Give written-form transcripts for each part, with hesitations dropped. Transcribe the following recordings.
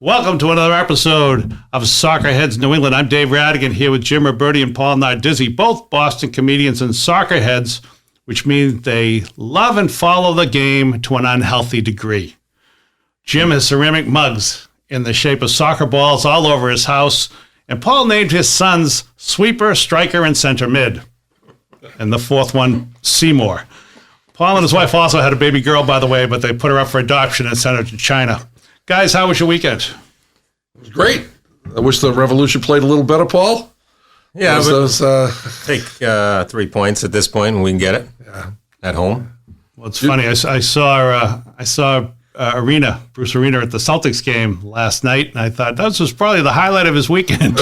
Welcome to another episode of Soccerheads New England. I'm Dave Rattigan here with Jim Ruberti and Paul Nardizzi, both Boston comedians and soccerheads, which means they love and follow the game to an unhealthy degree. Jim has ceramic mugs in the shape of soccer balls all over his house, and Paul named his sons Sweeper, Striker, and Center Mid. And the fourth one, Seymour. Paul and his wife also had a baby girl, by the way, but they put her up for adoption and sent her to China. Guys, how was your weekend? It was great. I wish the Revolution played a little better, Paul. Yeah, take 3 points at this point, and we can get it at home. Well, it's funny. I saw Bruce Arena at the Celtics game last night, and I thought that was probably the highlight of his weekend.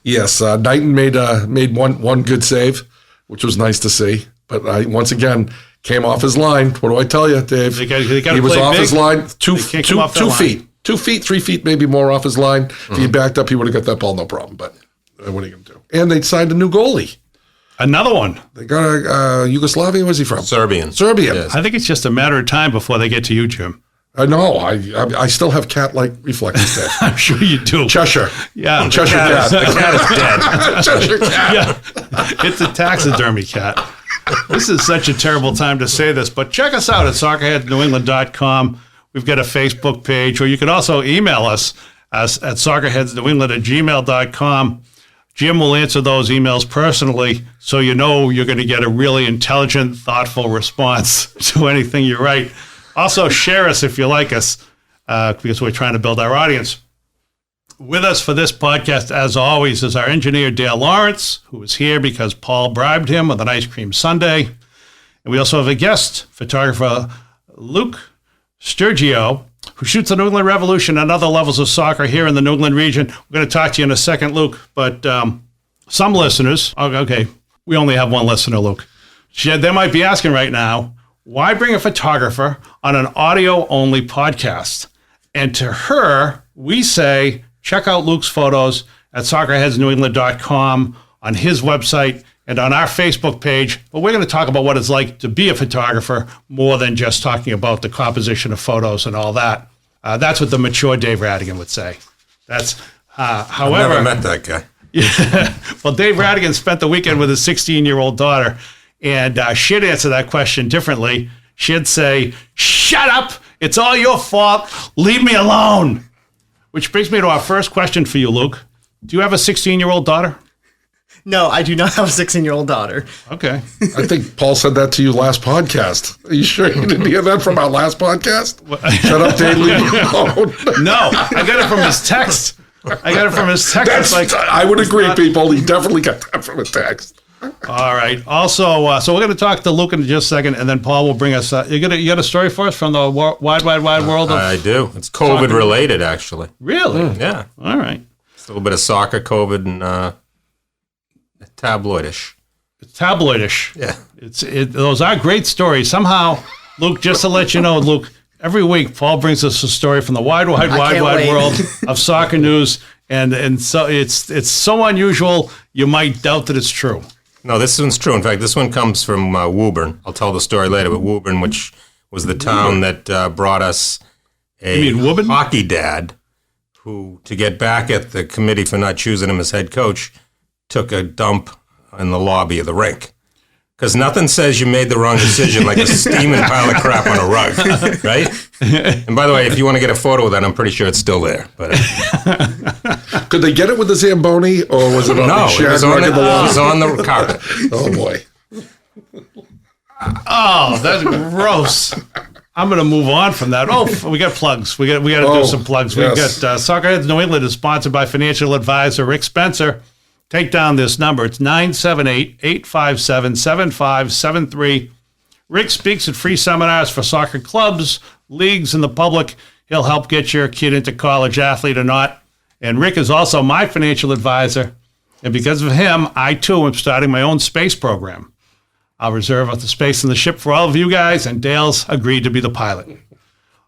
Yes, Knighton made one good save, which was nice to see. But once again came off his line. What do I tell you, Dave? He was off his line, 2 feet. 2 feet, 3 feet, maybe more off his line. If he backed up, he would have got that ball, no problem. But what are you going to do? And they signed a new goalie. Another one. They got a Yugoslavia. Where's he from? Serbian. Yes. I think it's just a matter of time before they get to you, Jim. I know. I still have cat-like reflexes, Dave. I'm sure you do. Cheshire. Yeah. Cheshire cat. The cat is dead. Cheshire cat. Yeah. It's a taxidermy cat. This is such a terrible time to say this, but check us out at soccerheadsnewengland.com. We've got a Facebook page, or you can also email us at soccerheadsnewengland@gmail.com. Jim will answer those emails personally, so you know you're going to get a really intelligent, thoughtful response to anything you write. Also, share us if you like us, because we're trying to build our audience. With us for this podcast, as always, is our engineer, Dale Lawrence, who is here because Paul bribed him with an ice cream sundae. And we also have a guest, photographer Luke Stergiou, who shoots the New England Revolution and other levels of soccer here in the New England region. We're going to talk to you in a second, Luke, but some listeners, okay, we only have one listener, Luke. They might be asking right now, why bring a photographer on an audio-only podcast? And to her, we say, check out Luke's photos at soccerheadsnewengland.com, on his website, and on our Facebook page. But we're going to talk about what it's like to be a photographer more than just talking about the composition of photos and all that. That's what the mature Dave Rattigan would say. That's, however... I've never met that guy. Yeah. Well, Dave Rattigan spent the weekend with his 16-year-old daughter, and she'd answer that question differently. She'd say, shut up! It's all your fault! Leave me alone! Which brings me to our first question for you, Luke. Do you have a 16-year-old daughter? No, I do not have a 16-year-old daughter. Okay. I think Paul said that to you last podcast. Are you sure you didn't hear that from our last podcast? Shut up, Dave, leave me alone. No, I got it from his text. I would agree, people. He definitely got that from a text. All right. Also, so we're going to talk to Luke in just a second, and then Paul will bring us. You got a story for us from the wide world of? I do. It's COVID related, actually. Really? Yeah. All right. It's a little bit of soccer, COVID, and tabloidish. It's tabloidish. Yeah. Those are great stories. Somehow, Luke, just to let you know, Luke, every week Paul brings us a story from the wide world of soccer news, and so it's so unusual you might doubt that it's true. No, this one's true. In fact, this one comes from Woburn. I'll tell the story later, but Woburn, which was the town that brought us a hockey dad who, to get back at the committee for not choosing him as head coach, took a dump in the lobby of the rink. Because nothing says you made the wrong decision like a steaming pile of crap on a rug, right? And by the way, if you want to get a photo of that, I'm pretty sure it's still there. But could they get it with the Zamboni, or was it on the shared rug in the lawn? It was on the carpet. Oh, boy. Oh, that's gross. I'm going to move on from that. Oh, we got plugs. We got to do some plugs. Yes. We've got Soccerheads New England is sponsored by financial advisor Rick Spencer. Take down this number. It's 978-857-7573. Rick speaks at free seminars for soccer clubs, leagues, and the public. He'll help get your kid into college, athlete or not. And Rick is also my financial advisor. And because of him, I, too, am starting my own space program. I'll reserve the space in the ship for all of you guys, and Dale's agreed to be the pilot.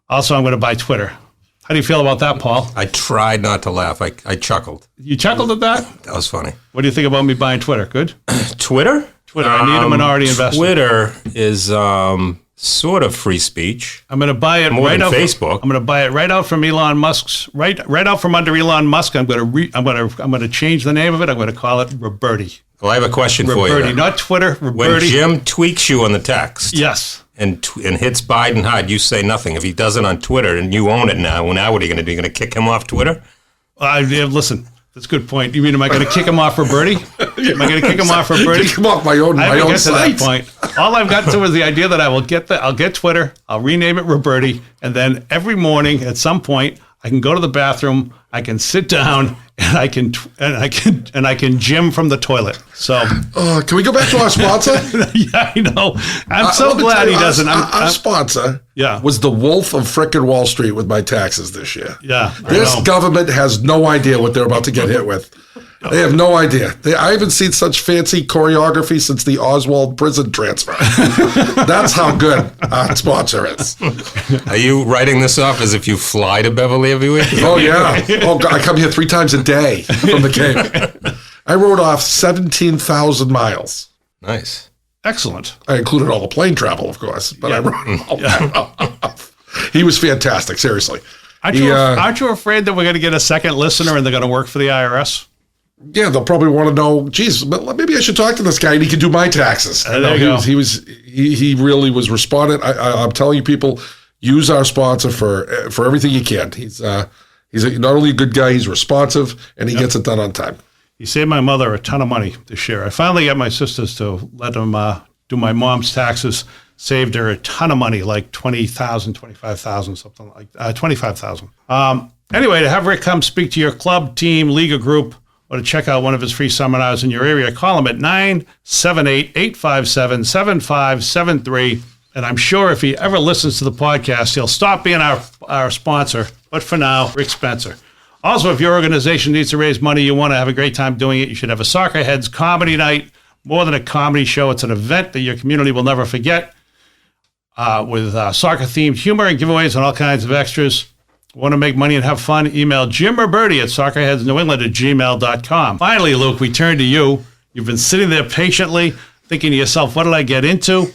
Also, I'm going to buy Twitter. How do you feel about that, Paul? I tried not to laugh. I chuckled. You chuckled at that? That was funny. What do you think about me buying Twitter? Good? Twitter? I need a minority investor. Twitter is sort of free speech. I'm going to buy it More right than out. Facebook. I'm going to buy it right out from Elon Musk's right out from under Elon Musk. I'm going to change the name of it. I'm going to call it Ruberti. Well, I have a question for you. Ruberti, not Twitter. When Ruberti. Jim tweaks you on the text, Yes. and hits Biden hard, you say nothing. If he does it on Twitter and you own it now, what are you going to do? You're going to kick him off Twitter? Listen, that's a good point. You mean, am I going to kick him off Ruberti? Am I going to kick him off Ruberti? Kick him off my own site. To that point. All I've got to is the idea that I'll get Twitter, I'll rename it Ruberti, and then every morning at some point I can go to the bathroom, I can sit down, and I can gym from the toilet. So can we go back to our sponsor? yeah, I know. I'm so glad he doesn't. Our sponsor was the Wolf of frickin' Wall Street with my taxes this year. Yeah. This government has no idea what they're about to get hit with. They have no idea. I haven't seen such fancy choreography since the Oswald prison transfer. That's how good our sponsor is. Are you writing this off as if you fly to Beverly every week? Oh, yeah. Oh, God, I come here 3 times a day from the Cape. I rode off 17,000 miles. Nice. Excellent. I included all the plane travel, of course, but I rode all that off. He was fantastic, seriously. Aren't you afraid that we're going to get a second listener and they're going to work for the IRS? Yeah, they'll probably want to know, geez, maybe I should talk to this guy and he can do my taxes. There you go. He really was responding. I'm telling you, people, use our sponsor for everything you can. He's not only a good guy, he's responsive, and he gets it done on time. He saved my mother a ton of money this year. I finally got my sisters to let him do my mom's taxes. Saved her a ton of money, like $20,000, $25,000, something like $25,000. Anyway, to have Rick come speak to your club, team, league, or group, or to check out one of his free seminars in your area, call him at 978-857-7573. And I'm sure if he ever listens to the podcast, he'll stop being our sponsor. But for now, Rick Spencer. Also, if your organization needs to raise money, you want to have a great time doing it, you should have a Soccerheads comedy night. More than a comedy show, it's an event that your community will never forget, with soccer-themed humor and giveaways and all kinds of extras. Want to make money and have fun? Email Jim Ruberti at soccerheadsnewengland@gmail.com. Finally, Luke, we turn to you. You've been sitting there patiently thinking to yourself, what did I get into?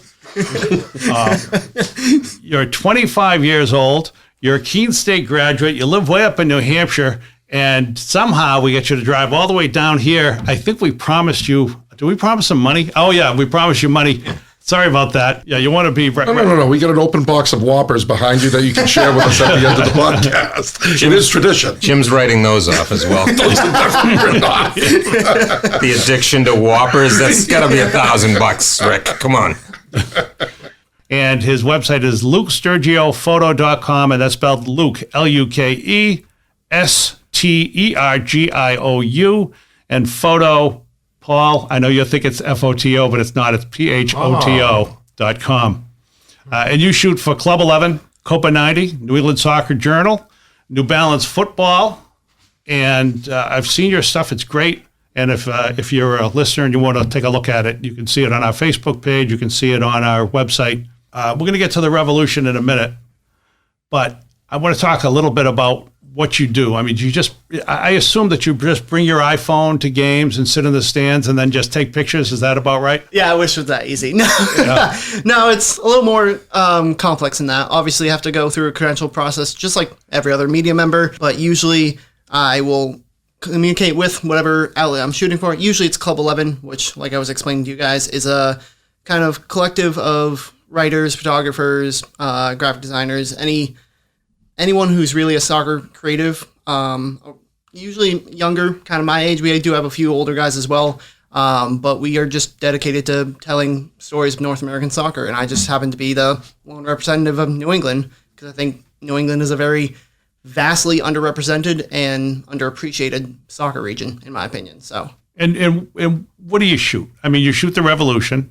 You're 25 years old. You're a Keene State graduate. You live way up in New Hampshire. And somehow we get you to drive all the way down here. I think we promised you. Did we promise some money? Oh, yeah, we promised you money. Sorry about that. Yeah, you want to be... No. We got an open box of Whoppers behind you that you can share with us at the end of the podcast. It is tradition. Jim's writing those off as well. Those are definitely written off. The addiction to Whoppers, that's got to be $1,000, Rick. Come on. And his website is lukestergiophoto.com, and that's spelled Luke, Lukestergiou, and photo... Paul, I know you think it's FOTO, but it's not. It's PHOTO.com. And you shoot for Club 11, Copa 90, New England Soccer Journal, New Balance Football. And I've seen your stuff. It's great. And if you're a listener and you want to take a look at it, you can see it on our Facebook page. You can see it on our website. We're going to get to the revolution in a minute. But I want to talk a little bit about what you do. I mean, I assume that you just bring your iPhone to games and sit in the stands and then just take pictures. Is that about right? Yeah, I wish it was that easy. No, no, it's a little more complex than that. Obviously, you have to go through a credential process just like every other media member, but usually I will communicate with whatever outlet I'm shooting for. Usually it's Club 11, which, like I was explaining to you guys, is a kind of collective of writers, photographers, graphic designers, anyone who's really a soccer creative, usually younger, kind of my age. We do have a few older guys as well, but we are just dedicated to telling stories of North American soccer, and I just happen to be the lone representative of New England, because I think New England is a very vastly underrepresented and underappreciated soccer region, in my opinion. So, and what do you shoot? I mean, you shoot the Revolution.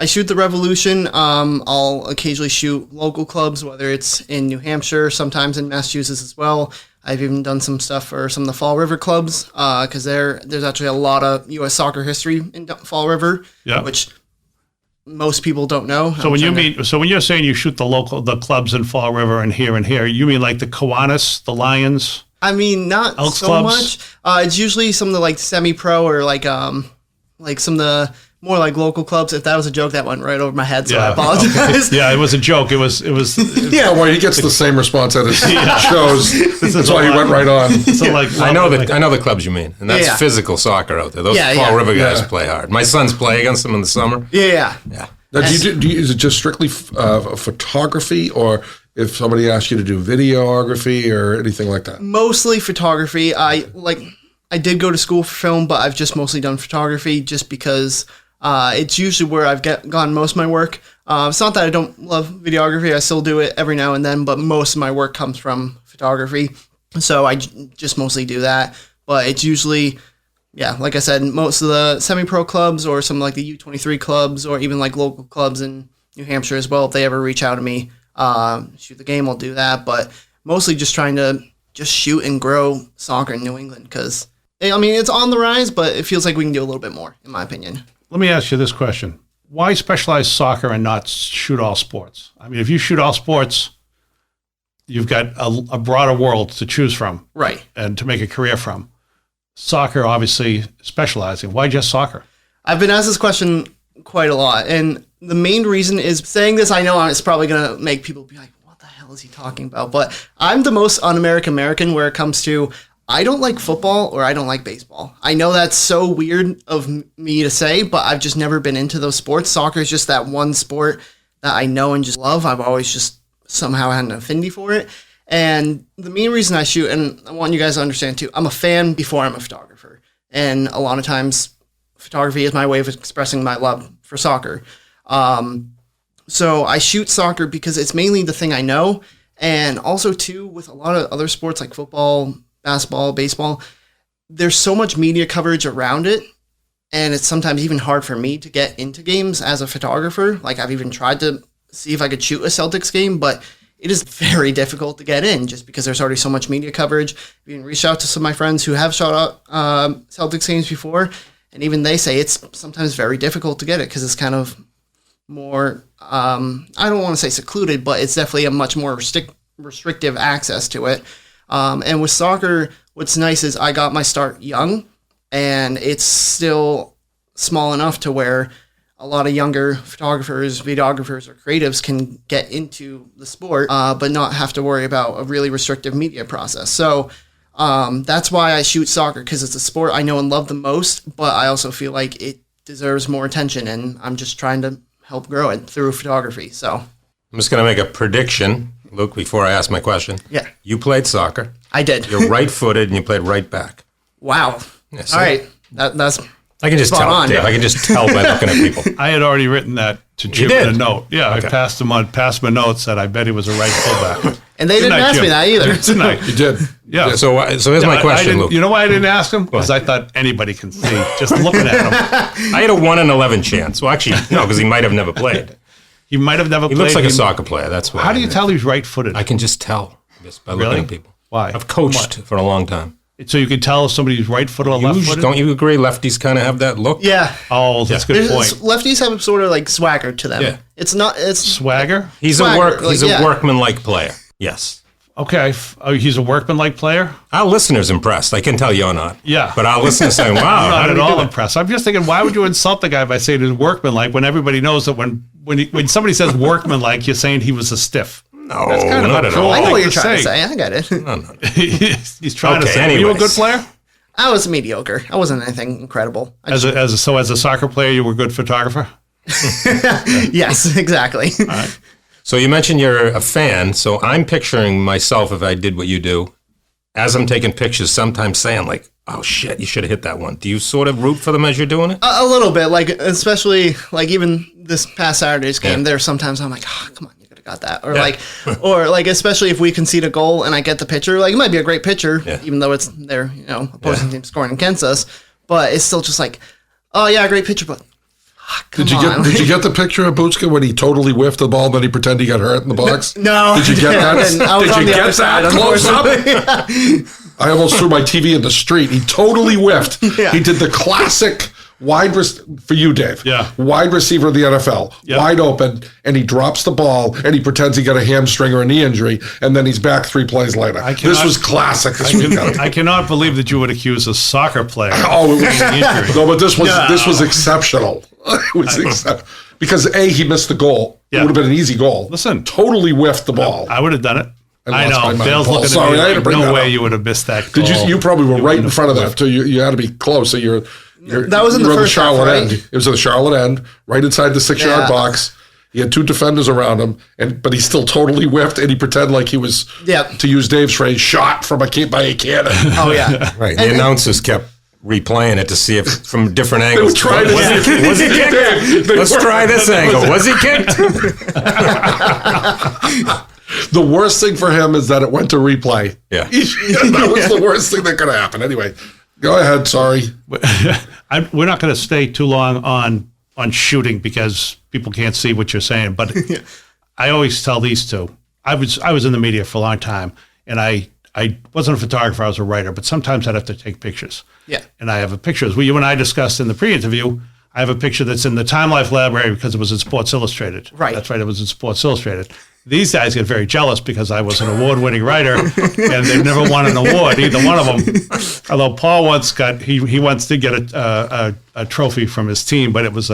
I shoot the Revolution. I'll occasionally shoot local clubs, whether it's in New Hampshire, sometimes in Massachusetts as well. I've even done some stuff for some of the Fall River clubs, because there's actually a lot of U.S. soccer history in Fall River, which most people don't know. So when you're saying you shoot the clubs in Fall River and here, you mean like the Kiwanis, the Lions? I mean, not Elks so clubs? much. It's usually some of the like semi-pro or like some of the more like local clubs. If that was a joke, that went right over my head, so I apologize. Yeah, it was a joke. It was. Yeah, well, he gets the same response at his shows. That's why he went right on. So I know the clubs you mean, and that's physical soccer out there. Those Fall River guys play hard. My sons play against them in the summer. Yeah. Now, is it just strictly photography, or if somebody asks you to do videography or anything like that? Mostly photography. I did go to school for film, but I've just mostly done photography just because it's usually where I've gotten most of my work. It's not that I don't love videography. I still do it every now and then, but most of my work comes from photography. So I just mostly do that. But it's usually, like I said, most of the semi-pro clubs or some like the U23 clubs or even like local clubs in New Hampshire as well. If they ever reach out to me, shoot the game, I'll do that. But mostly just trying to just shoot and grow soccer in New England because, I mean, it's on the rise, but it feels like we can do a little bit more, in my opinion. Let me ask you this question. Why specialize soccer and not shoot all sports? I mean, if you shoot all sports, you've got a broader world to choose from. Right. And to make a career from. Soccer, obviously, specializing. Why just soccer? I've been asked this question quite a lot. And the main reason is saying this, I know it's probably going to make people be like, what the hell is he talking about? But I'm the most un-American American where it comes to I don't like football or I don't like baseball. I know that's so weird of me to say, but I've just never been into those sports. Soccer is just that one sport that I know and just love. I've always just somehow had an affinity for it. And the main reason I shoot, and I want you guys to understand too, I'm a fan before I'm a photographer. And a lot of times photography is my way of expressing my love for soccer. So I shoot soccer because it's mainly the thing I know. And also too, with a lot of other sports like football, basketball, baseball, there's so much media coverage around it, and it's sometimes even hard for me to get into games as a photographer. Like I've even tried to see if I could shoot a Celtics game, but it is very difficult to get in just because there's already so much media coverage. I've even reached out to some of my friends who have shot out Celtics games before, and even they say it's sometimes very difficult to get it because it's kind of more, I don't want to say secluded, but it's definitely a much more restrictive access to it. And with soccer, what's nice is I got my start young, and it's still small enough to where a lot of younger photographers, videographers, or creatives can get into the sport, but not have to worry about a really restrictive media process. So that's why I shoot soccer, because it's a sport I know and love the most, but I also feel like it deserves more attention, and I'm just trying to help grow it through photography. So I'm just going to make a prediction. Luke, before I ask my question. Yeah. You played soccer. I did. You're right-footed, and you played right back. Wow. Yeah, all right. That's I can just tell, Dave. I can just tell by looking at people. I had already written that to Jim in a note. Yeah, okay. I passed him a note, said I bet he was a right fullback. And they didn't ask me that either. Tonight. You did. Yeah. So here's my question, Luke. You know why I didn't ask him? Because I thought anybody can see just looking at him. I had a 1 in 11 chance. Well, actually, no, because he might have never played. He might have never played. He looks like a soccer player. That's why. How do you tell he's right-footed? I can just tell just by looking at people. Why? I've coached for a long time. So you can tell if somebody's right-footed or left-footed? Don't you agree lefties kind of have that look? Yeah. Oh, that's a good point. Lefties have sort of like swagger to them. Yeah. It's swagger? He's a workman-like player. Yes. Okay. He's a workman-like player? Our listener's impressed. I can tell you're not. Yeah. But our listener's saying, wow. I'm not at all impressed. I'm just thinking, why would you insult the guy by saying he's workman-like when everybody knows that when somebody says workman-like, you're saying he was a stiff? No, that's kind of not at all. I know what you're trying to say. I get it. No. He's trying to say, anyways. Were you a good player? I was mediocre. I wasn't anything incredible. As a soccer player, you were a good photographer? Yes, exactly. All right. So you mentioned you're a fan, so I'm picturing myself, if I did what you do, as I'm taking pictures, sometimes saying like, oh shit, you should have hit that one. Do you sort of root for them as you're doing it? A little bit, like especially like even this past Saturday's game, there sometimes I'm like, oh, come on, you could have got that. Or like especially if we concede a goal and I get the picture, like it might be a great picture, even though it's their, opposing team scoring against us, but it's still just like, oh yeah, great picture, but Did you get the picture of Butska when he totally whiffed the ball and then he pretended he got hurt in the box? No. Did you get that? Did you get that close up? I almost threw my TV in the street. He totally whiffed. Yeah. He did the classic for you, Dave. Yeah. Wide receiver of the NFL, wide open, and he drops the ball and he pretends he got a hamstring or a knee injury, and then he's back 3 plays later. This was classic. I cannot believe that you would accuse a soccer player. No, but this was exceptional. It was because he missed the goal. Yeah. It would have been an easy goal. Listen. Totally whiffed the ball. I would have done it. I lost my know. mind. Dale's Paul, looking sorry, I had at to me bring like, no that way up. you would have missed that goal. Did you probably were right in front of that, too. You had to be close. So you're That was in the you were first half, Charlotte right? end. It was at the Charlotte end, right inside the 6-yard box. He had 2 defenders around him, but he still totally whiffed, and he pretended like he was, to use Dave's phrase, shot from by a cannon. Oh, yeah. Right. The announcers kept replaying it to see if from different They angles. were trying to see if Was he kicked? Let's try this angle. Was he kicked? The worst thing for him is that it went to replay. Yeah. That was the worst thing that could happen. Anyway, go ahead. Sorry. We're not going to stay too long on shooting because people can't see what you're saying. But I always tell these two. I was in the media for a long time, and I wasn't a photographer. I was a writer. But sometimes I'd have to take pictures. Yeah. And I have a picture, as you and I discussed in the pre-interview. I have a picture that's in the Time Life library because it was in Sports Illustrated. Right. That's right. It was in Sports Illustrated. These guys get very jealous because I was an award-winning writer, and they've never won an award, either one of them. Although Paul once he once did get a trophy from his team, but it was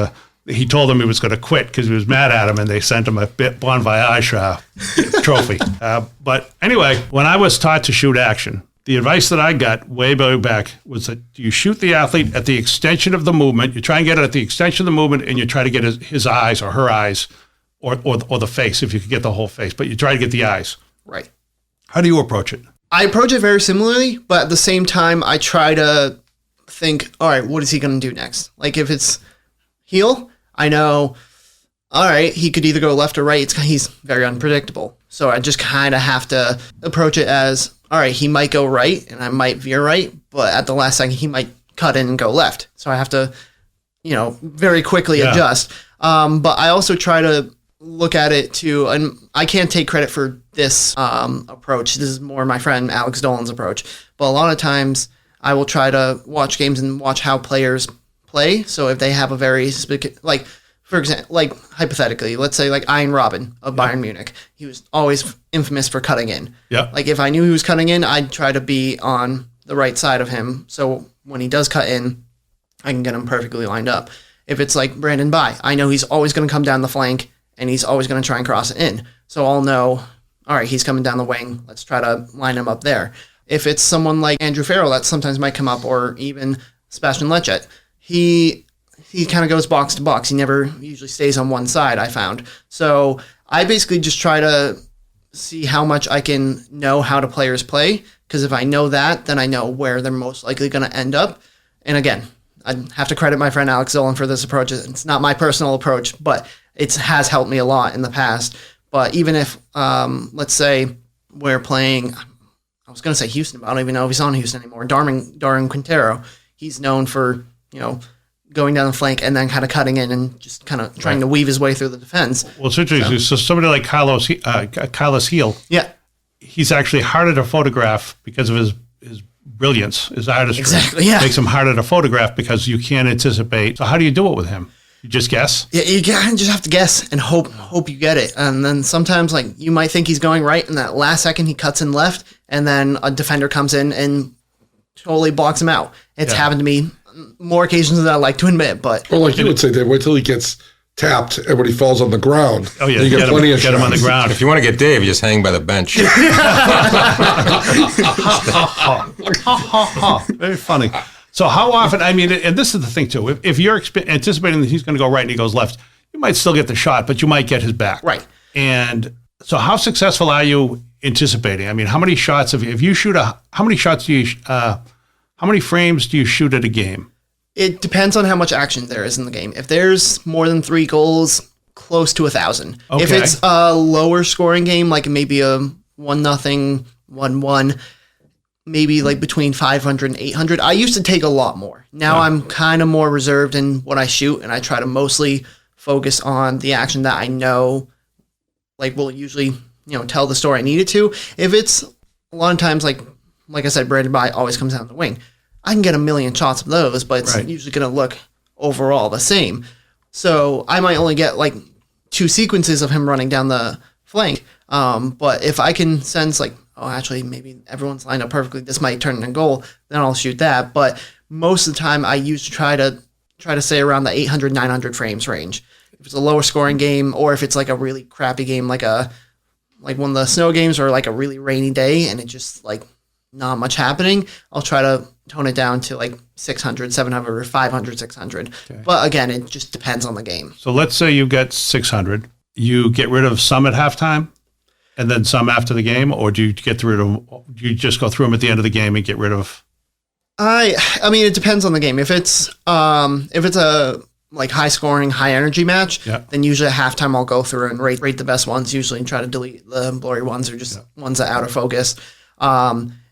he told them he was going to quit because he was mad at him, and they sent him a Bon Voyage trophy. But anyway, when I was taught to shoot action, the advice that I got way back was that you shoot the athlete at the extension of the movement. You try and get it at the extension of the movement, and you try to get his eyes or her eyes or the face, if you could get the whole face. But you try to get the eyes. Right. How do you approach it? I approach it very similarly, but at the same time, I try to think, all right, what is he going to do next? Like if it's heel, I know, all right, he could either go left or right. He's very unpredictable. So I just kind of have to approach it as, all right, he might go right and I might veer right, but at the last second, he might cut in and go left. So I have to, very quickly adjust. But I also try to look at it too, and I can't take credit for this approach. This is more my friend Alex Dolan's approach. But a lot of times I will try to watch games and watch how players play. So if they have a very specific, like for example, like hypothetically, let's say like Ian Robin of Bayern Munich, he was always infamous for cutting in. Yeah. Like if I knew he was cutting in, I'd try to be on the right side of him. So when he does cut in, I can get him perfectly lined up. If it's like Brandon Bai, I know he's always going to come down the flank and he's always going to try and cross it in. So I'll know, all right, he's coming down the wing. Let's try to line him up there. If it's someone like Andrew Farrell, that sometimes might come up, or even Sebastian Lechet, he kind of goes box to box. He never usually stays on one side, I found. So I basically just try to see how much I can know how the players play, because if I know that, then I know where they're most likely going to end up. And again, I have to credit my friend Alex Zolan for this approach. It's not my personal approach, but it has helped me a lot in the past. But even if, let's say, we're playing, I was going to say Houston, but I don't even know if he's on Houston anymore. Darwin Quintero, he's known for, going down the flank and then kind of cutting in and just kind of trying to weave his way through the defense. Well, it's interesting. So somebody like Carlos Heel, yeah, he's actually harder to photograph because of his brilliance, his artistry. Exactly, yeah. Makes him harder to photograph because you can't anticipate. So how do you do it with him? You just guess? Yeah, you just have to guess and hope you get it. And then sometimes, like, you might think he's going right, and that last second he cuts in left, and then a defender comes in and totally blocks him out. It's happened to me more occasions than I like to admit, but... Well, like you would say, Dave, wait till he gets tapped and when he falls on the ground. Oh, yeah. You get plenty of get him on the ground. If you want to get Dave, you just hang by the bench. Very funny. So how often, I mean, and this is the thing too, if you're anticipating that he's going to go right and he goes left, you might still get the shot, but you might get his back. Right. And so how successful are you anticipating? I mean, how many shots, if you shoot how many shots do you, how many frames do you shoot at a game? It depends on how much action there is in the game. If there's more than 3 goals, close to 1,000. Okay. If it's a lower scoring game, like maybe a 1-0, 1-1, maybe like between 500 and 800. I used to take a lot more. Now I'm kind of more reserved in what I shoot, and I try to mostly focus on the action that I know, like, will usually, tell the story I need it to. If it's a lot of times, like I said, Brandon Bai always comes down the wing. I can get a million shots of those, but it's usually going to look overall the same. So I might only get like 2 sequences of him running down the flank. But if I can sense like, oh, actually, maybe everyone's lined up perfectly, this might turn into a goal, then I'll shoot that. But most of the time, I usually try to try to stay around the 800, 900 frames range. If it's a lower scoring game, or if it's like a really crappy game, like one of the snow games, or like a really rainy day and it just like not much happening, I'll try to tone it down to like 600, 700, or 500, 600. Okay. But again, it just depends on the game. So let's say you get 600. You get rid of some at halftime and then some after the game, or do you you just go through them at the end of the game and get rid of? I mean, it depends on the game. If it's a like high scoring, high energy match, then usually at halftime I'll go through and rate the best ones usually and try to delete the blurry ones or just ones that are out of focus.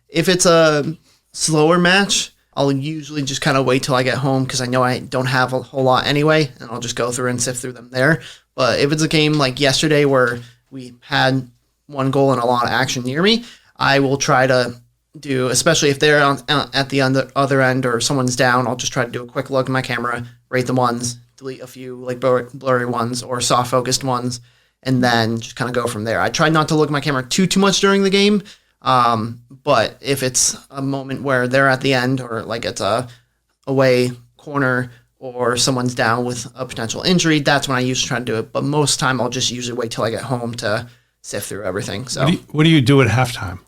If it's a slower match, I'll usually just kind of wait till I get home because I know I don't have a whole lot anyway, and I'll just go through and sift through them there. But if it's a game like yesterday where we had one goal and a lot of action near me, I will try to do, especially if they're at the other end or someone's down, I'll just try to do a quick look at my camera, rate the ones, delete a few like blurry ones or soft focused ones, and then just kind of go from there. I try not to look at my camera too much during the game. But if it's a moment where they're at the end or like it's a away corner or someone's down with a potential injury, that's when I usually try to do it. But most time I'll just usually wait till I get home to sift through everything. So what do you do at halftime?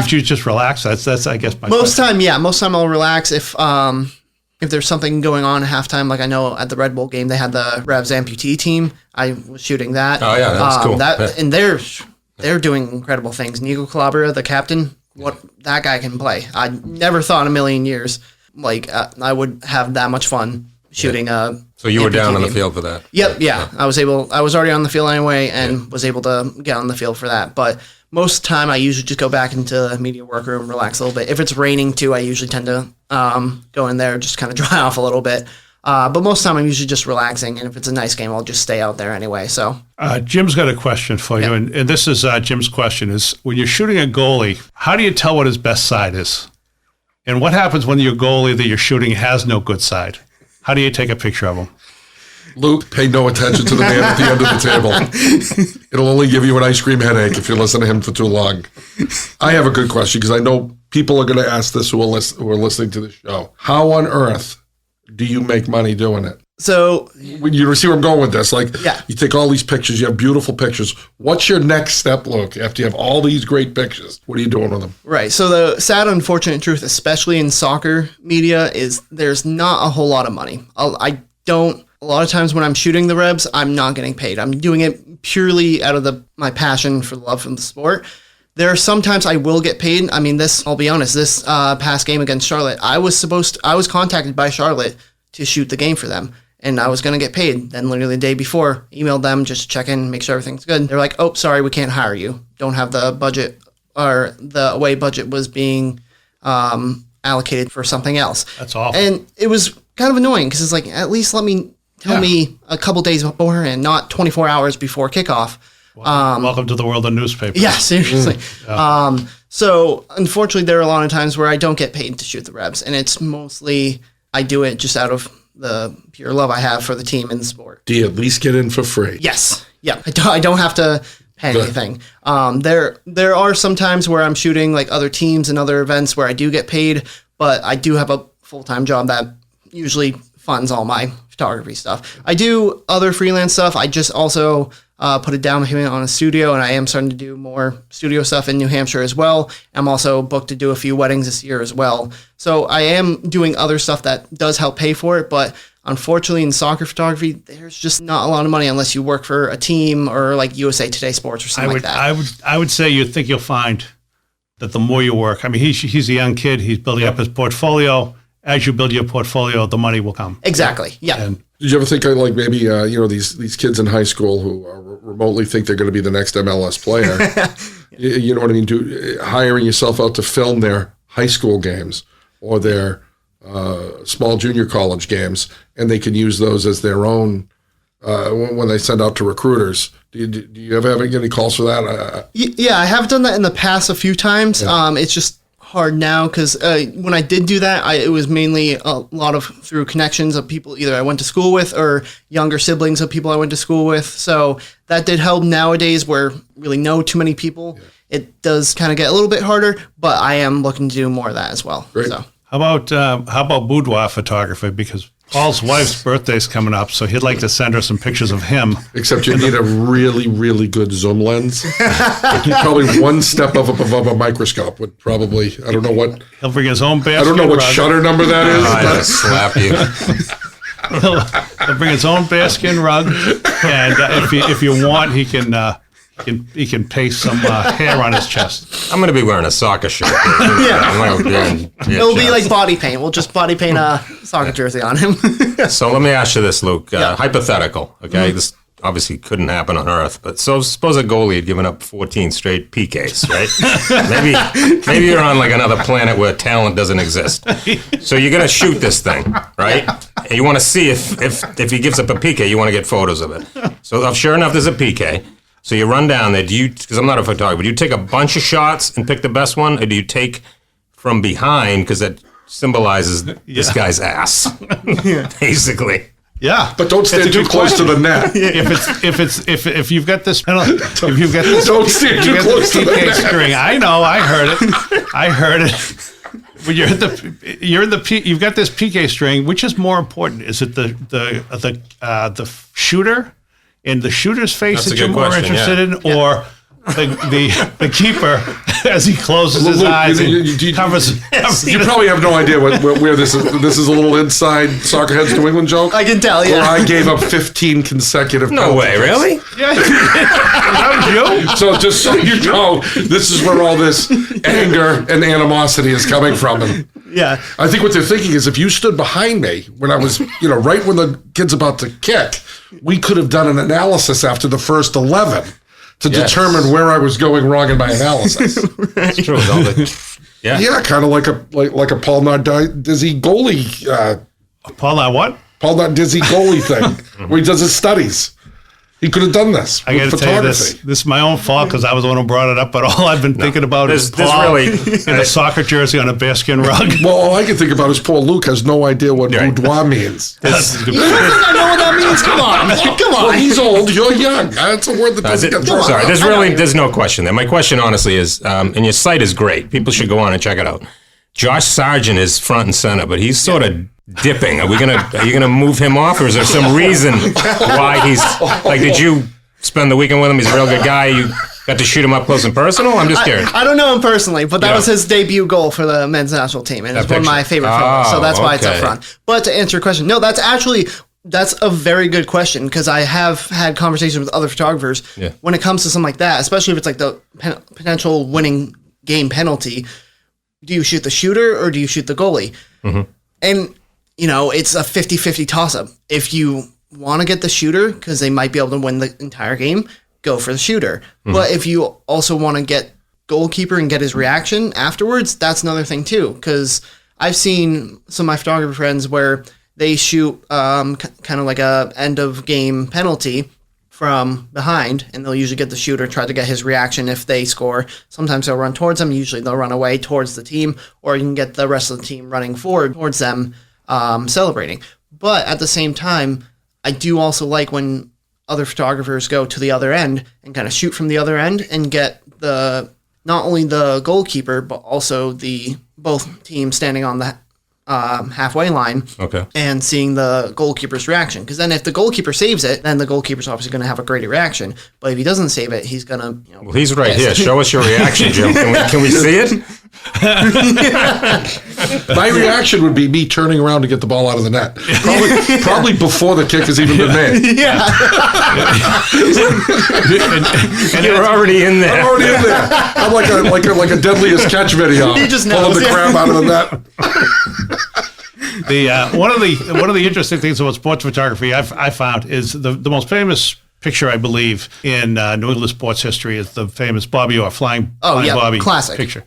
Do you just relax? That's I guess my most question. Most time I'll relax if there's something going on at halftime. Like I know at the Red Bull game they had the Revs amputee team. I was shooting that. Oh yeah, that's cool. And they're doing incredible things. Nico Calabria, the captain, that guy can play. I never thought in a million years I would have that much fun shooting a. So you were down on the field for that. Yep, yeah. I was already on the field anyway, and was able to get on the field for that. But most time, I usually just go back into the media workroom, relax a little bit. If it's raining too, I usually tend to go in there, just kind of dry off a little bit. But most of the time, I'm usually just relaxing, and if it's a nice game, I'll just stay out there anyway. So Jim's got a question for you, and this is Jim's question: is when you're shooting a goalie, how do you tell what his best side is, and what happens when your goalie that you're shooting has no good side? How do you take a picture of him? Luke, pay no attention to the man at the end of the table. It'll only give you an ice cream headache if you listen to him for too long. I have a good question because I know people are going to ask this who are listening to the show. How on earth do you make money doing it? So you see where I'm going with this. You take all these pictures, you have beautiful pictures. What's your next step, Luke, after you have all these great pictures? What are you doing with them? Right. So the sad, unfortunate truth, especially in soccer media, is there's not a whole lot of money. A lot of times when I'm shooting the Rebs, I'm not getting paid. I'm doing it purely out of my passion for the love of the sport. There are sometimes I will get paid. I mean, I'll be honest, this past game against Charlotte, I was contacted by Charlotte to shoot the game for them, and I was going to get paid. Then literally the day before, emailed them just to check in, make sure everything's good. They're like, oh, sorry, we can't hire you. Don't have the budget, or the away budget was being allocated for something else. That's awful. And it was kind of annoying because it's like, at least tell me a couple days before and not 24 hours before kickoff. Welcome to the world of newspapers. Yeah, seriously. So unfortunately, there are a lot of times where I don't get paid to shoot the Rebs, and it's mostly I do it just out of the pure love I have for the team and the sport. Do you at least get in for free? Yes. Yeah. I don't have to pay anything. There are some times where I'm shooting like other teams and other events where I do get paid, but I do have a full-time job that usually funds all my photography stuff. I do other freelance stuff. I just also put a down payment on a studio, and I am starting to do more studio stuff in New Hampshire as well. I'm also booked to do a few weddings this year as well. So I am doing other stuff that does help pay for it, but unfortunately in soccer photography, there's just not a lot of money unless you work for a team or like USA Today Sports or something like that. I would say you'll find that the more you work, I mean, he's a young kid. He's building up his portfolio. As you build your portfolio, the money will come. Exactly. Yeah. And did you ever think like maybe these kids in high school who remotely think they're going to be the next MLS player? You know what I mean? Hiring yourself out to film their high school games or their small junior college games, and they can use those as their own when they send out to recruiters. Do you ever have any calls for that? Yeah, I have done that in the past a few times. Yeah. It's just hard now because when I did do that, it was mainly a lot of through connections of people either I went to school with or younger siblings of people I went to school with. So that did help. Nowadays, where really know too many people, it does kind of get a little bit harder. But I am looking to do more of that as well. Great. So how about boudoir photography? Because Paul's wife's birthday's coming up, so he'd like to send her some pictures of him. Except you need a really, really good zoom lens. Probably one step above a microscope would probably, I don't know what. He'll bring his own basket. I don't know what rug. shutter number that is. I gotta slap you. He'll bring his own bearskin rug, and if you want, he can paste some hair on his chest. I'm going to be wearing a soccer shirt. I'm It'll be like body paint. We'll just body paint a soccer jersey on him. So let me ask you this, Luke. Hypothetical, okay? This obviously couldn't happen on Earth, but so suppose a goalie had given up 14 straight PKs, right? maybe you're on like another planet where talent doesn't exist. So you're going to shoot this thing, right? And you want to see if he gives up a PK, you want to get photos of it. So sure enough, there's a PK. So you run down there. Because I'm not a photographer, do you take a bunch of shots and pick the best one, or do you take from behind because that symbolizes this guy's ass, basically? Yeah, But don't stand too close to the net. If you've got this if you've got this Don't stand too close to the PK net. string, I know, I heard it. When you've got this PK string. Which is more important? Is it the shooter in the shooter's face That's a that you're good more question, interested in, or the keeper as he closes his Look, eyes you and covers? You probably have no idea where this is. This is a little inside Soccerheads New England joke. I can tell, Where yeah. I gave up 15 consecutive. No way, penalties. really? Yeah, that was you. So just so you know, this is where all this anger and animosity is coming from. And Yeah. I think what they're thinking is if you stood behind me when I was, right when the kid's about to kick, we could have done an analysis after the first 11 to determine where I was going wrong in my analysis. It's true. Yeah, kind of like a Paul Nardizzi goalie. Paul, now what? Paul Nardizzi goalie thing where he does his studies. He could have done this I with got to tell you this. photography. This is my own fault because I was the one who brought it up. But all I've been thinking about is Paul in a soccer jersey on a bearskin rug. Well, all I can think about is poor Luke has no idea what boudoir means. That's a good You don't think I know what that means? Come on. Come Well, on. he's old, you're young. That's a word that doesn't get thrown Sorry, out. there's no question there. My question, honestly, is, and your site is great. People should go on and check it out. Josh Sargent is front and center, but he's sort of dipping. Are you gonna move him off, or is there some reason why he's like? Did you spend the weekend with him? He's a real good guy. You got to shoot him up close and personal. I'm just curious. I don't know him personally, but that was his debut goal for the men's national team, and it's one of my favorite photos, so that's why it's up okay. front. But to answer your question, no, that's a very good question because I have had conversations with other photographers when it comes to something like that, especially if it's like the potential winning game penalty. Do you shoot the shooter or do you shoot the goalie? Mm-hmm. And, it's a 50-50 toss-up. If you want to get the shooter because they might be able to win the entire game, go for the shooter. Mm-hmm. But if you also want to get goalkeeper and get his reaction afterwards, that's another thing too. Because I've seen some of my photographer friends where they shoot kind of like a end of game penalty from behind, and they'll usually get the shooter, try to get his reaction if they score. Sometimes they'll run towards them. Usually they'll run away towards the team, or you can get the rest of the team running forward towards them, celebrating. But at the same time, I do also like when other photographers go to the other end and kind of shoot from the other end and get not only the goalkeeper, but also both teams standing on the halfway line and seeing the goalkeeper's reaction. Because then if the goalkeeper saves it, then the goalkeeper's obviously going to have a great reaction. But if he doesn't save it, he's going to... Well, he's right here. Show us your reaction, Jim. Can we see it? My reaction would be me turning around to get the ball out of the net. Probably before the kick has even been made. Yeah. and you're already in there. I'm already in there. I'm like a deadliest catch video. He just pulling knows, the crap out of the net. One of the interesting things about sports photography I found is the most famous picture, I believe, in New England sports history is the famous Bobby Orr flying Bobby classic picture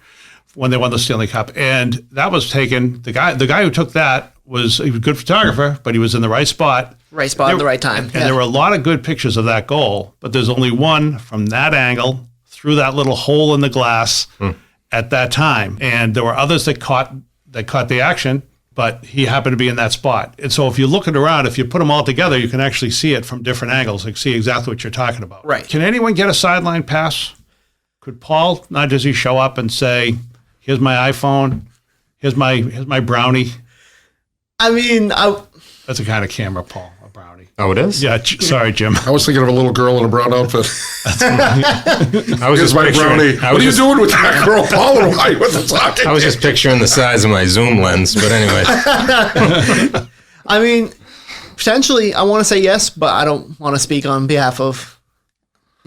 when they won the Stanley Cup, and that was taken. The guy who took that he was a good photographer, but he was in the right spot. Right spot at the right time. And there were a lot of good pictures of that goal, but there's only one from that angle through that little hole in the glass at that time. And there were others that caught the action, but he happened to be in that spot. And so if you look it around, if you put them all together, you can actually see it from different angles, like see exactly what you're talking about. Right. Can anyone get a sideline pass? Could Paul Nardizzi show up and say, here's my iPhone, here's my brownie? I mean, That's a kind of camera, Paul, a brownie. Oh, it is? Yeah, sorry, Jim. I was thinking of a little girl in a brown outfit. I was just my brownie. picturing. What are you doing with that girl, Paul, and white with the talking? I was just picturing the size of my zoom lens, but anyway. I mean, potentially, I want to say yes, but I don't want to speak on behalf of,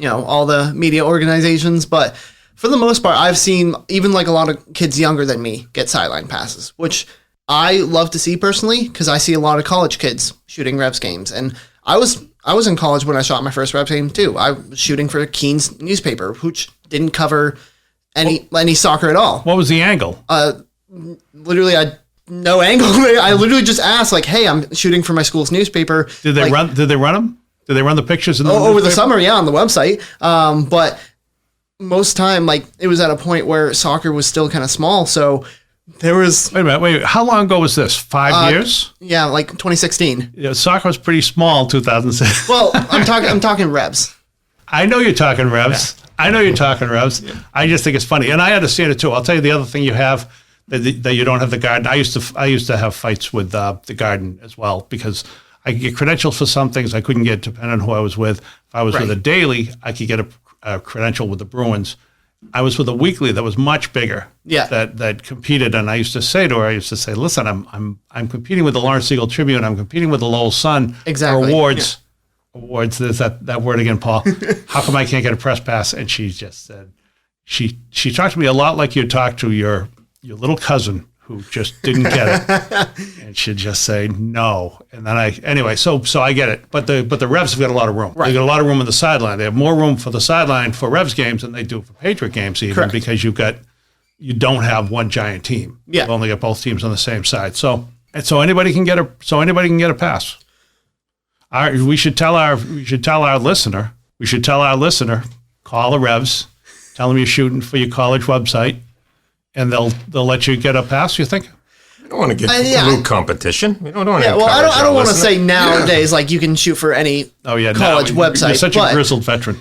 all the media organizations. But for the most part, I've seen even like a lot of kids younger than me get sideline passes, which I love to see personally because I see a lot of college kids shooting Revs games. And I was in college when I shot my first Revs game too. I was shooting for Keene's newspaper, which didn't cover any soccer at all. What was the angle? Literally, no angle. I literally just asked, like, "Hey, I'm shooting for my school's newspaper." Did they run? Did they run them? Did they run the pictures in the over the summer? Yeah, on the website. But most time, like, it was at a point where soccer was still kind of small, so there was. Wait a minute. Wait. How long ago was this? 5 years? Yeah, like 2016. Yeah, soccer was pretty small in 2006. Well, I'm talking Revs. I know you're talking Revs. Yeah. I know you're talking Revs. Yeah. I just think it's funny, and I understand it too. I'll tell you the other thing you have. That you don't have the Garden. I used to have fights with the Garden as well because I could get credentials for some things I couldn't get depending on who I was with. If I was with a daily, I could get a credential with the Bruins. I was with a weekly that was much bigger. Yeah. That competed, and I used to say to her, listen, I'm competing with the Lawrence Eagle Tribune. I'm competing with the Lowell Sun. Exactly. Awards. Yeah. Awards. There's that word again, Paul. How come I can't get a press pass? And she just said she talked to me a lot like you talked to your little cousin who just didn't get it, and she'd just say no. And then so I get it. But the Revs have got a lot of room. Right. They got a lot of room on the sideline. They have more room for the sideline for Revs games than they do for Patriot games, even. Correct. Because you don't have one giant team. Yeah. You've only got both teams on the same side. So anybody can get a pass. We should tell our listener. Call the Revs. Tell them you're shooting for your college website. And they'll let you get a pass, you think? We don't want to get group competition. We don't want to. Well, I don't want to say nowadays like you can shoot for any college website. You're such a grizzled veteran.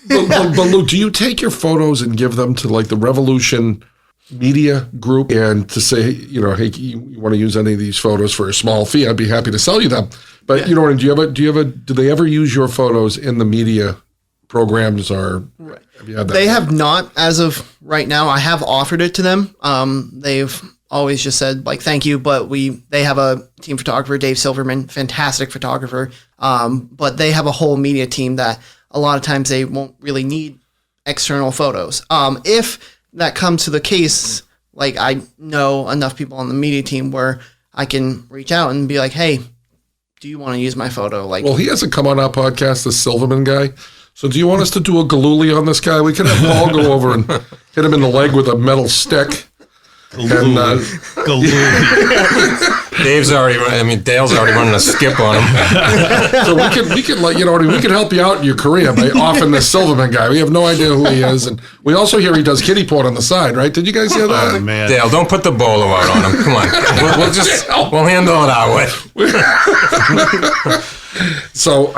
but Luke, do you take your photos and give them to like the Revolution Media Group and to say, hey, you want to use any of these photos for a small fee? I'd be happy to sell you them. But do they ever use your photos in the media programs or? Right. They have not as of right now. I have offered it to them. They've always just said like thank you, but they have a team photographer, Dave Silverman, fantastic photographer. But they have a whole media team that a lot of times they won't really need external photos. If that comes to the case, like I know enough people on the media team where I can reach out and be like, hey, do you want to use my photo? Like, well, he hasn't come on our podcast, the Silverman guy. So do you want us to do a galooly on this guy? We can have Paul go over and hit him in the leg with a metal stick. Galooly. Dale's already running a skip on him. So we can we can help you out in your career by offering this Silverman guy. We have no idea who he is, and we also hear he does kiddie porn on the side, right? Did you guys hear that? Oh, man. Dale, don't put the bolo out on him. Come on, we'll handle it our way. So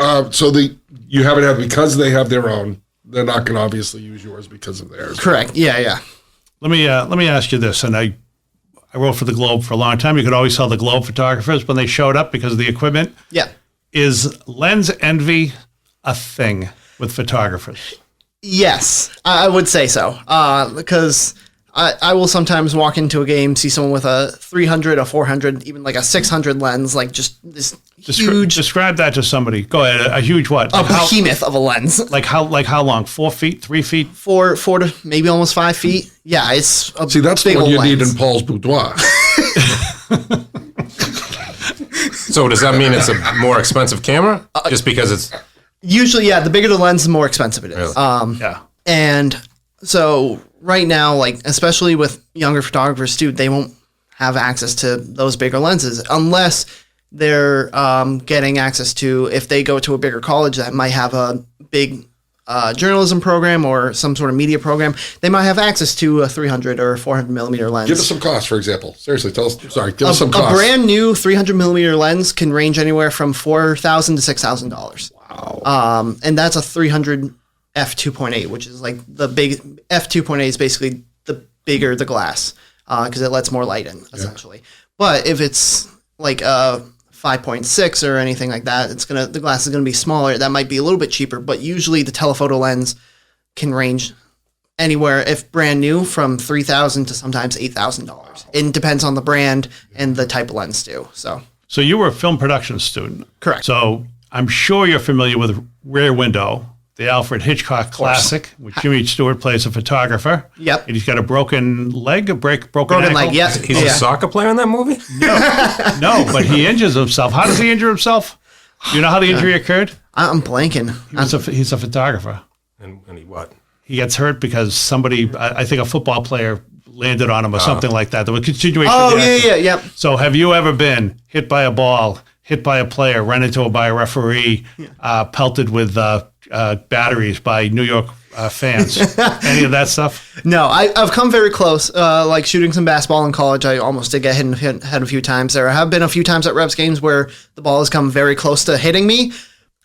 you haven't had, because they have their own, they're not going to obviously use yours because of theirs. Correct. Yeah. Let me ask you this, and I wrote for the Globe for a long time. You could always tell the Globe photographers when they showed up because of the equipment. Yeah. Is lens envy a thing with photographers? Yes, I would say so. Because I will sometimes walk into a game, see someone with a 300, a 400, even like a 600 lens, like just this huge. Describe that to somebody. Go ahead. A huge what? A behemoth of a lens. Like how long? 4 feet? 3 feet? 4 to maybe almost 5 feet. Yeah, it's a See, that's big what you lens. need in Paul's boudoir. So does that mean it's a more expensive camera? Just because it's usually, yeah, the bigger the lens, the more expensive it is. Really? Yeah. And so right now, like especially with younger photographers too, they won't have access to those bigger lenses unless they're getting access to, if they go to a bigger college that might have a big journalism program or some sort of media program, they might have access to a 300 or 400 millimeter lens. Give us some costs, for example. Seriously, give us some costs. A brand new 300 millimeter lens can range anywhere from $4,000 to $6,000. Wow. And that's a 300 f2.8, which is like the big f2.8 is basically the bigger the glass because it lets more light in essentially. Yeah. But if it's like a 5.6 or anything like that. The glass is gonna be smaller. That might be a little bit cheaper, but usually the telephoto lens can range anywhere, if brand new, from $3,000 to sometimes $8,000. It depends on the brand and the type of lens too. So you were a film production student. Correct. So I'm sure you're familiar with Rear Window, the Alfred Hitchcock classic, which Jimmy Stewart plays a photographer. Yep. And he's got a broken leg, broken ankle. leg, yes. He's a soccer player in that movie? No, but he injures himself. How does he injure himself? Do you know how the injury occurred? I'm blanking. He's a photographer. And he what? He gets hurt because somebody, I think a football player, landed on him or something like that. There was a continuation. Oh, yeah. So have you ever been hit by a ball, hit by a player, run into by a referee, pelted with batteries by New York fans? Any of that stuff? No, I've come very close. Like shooting some basketball in college, I almost did get hit a few times. There have been a few times at Revs games where the ball has come very close to hitting me.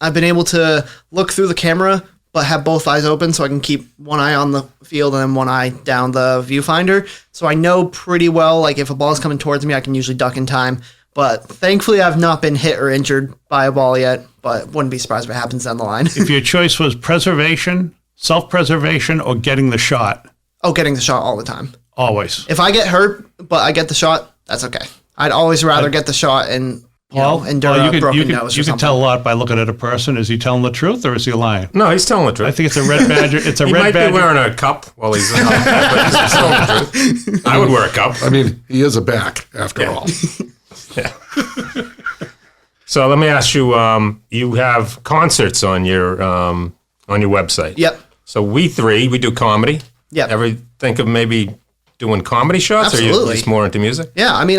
I've been able to look through the camera, but have both eyes open so I can keep one eye on the field and then one eye down the viewfinder. So I know pretty well, like if a ball is coming towards me, I can usually duck in time. But thankfully, I've not been hit or injured by a ball yet, but wouldn't be surprised if it happens down the line. If your choice was preservation, self-preservation, or getting the shot? Oh, getting the shot all the time. Always. If I get hurt, but I get the shot, that's okay. I'd always rather get the shot and endure a broken nose. You can tell a lot by looking at a person. Is he telling the truth or is he lying? No, he's telling the truth. I think it's a red badger. He might be wearing a cup while he's out there, but he's telling the truth. I would wear a cup. I mean, he is a back after all. Yeah. So let me ask you. You have concerts on your website. Yep. So we do comedy. Yep. Ever think of maybe doing comedy shots? Absolutely. Or are you just more into music? Yeah, I mean,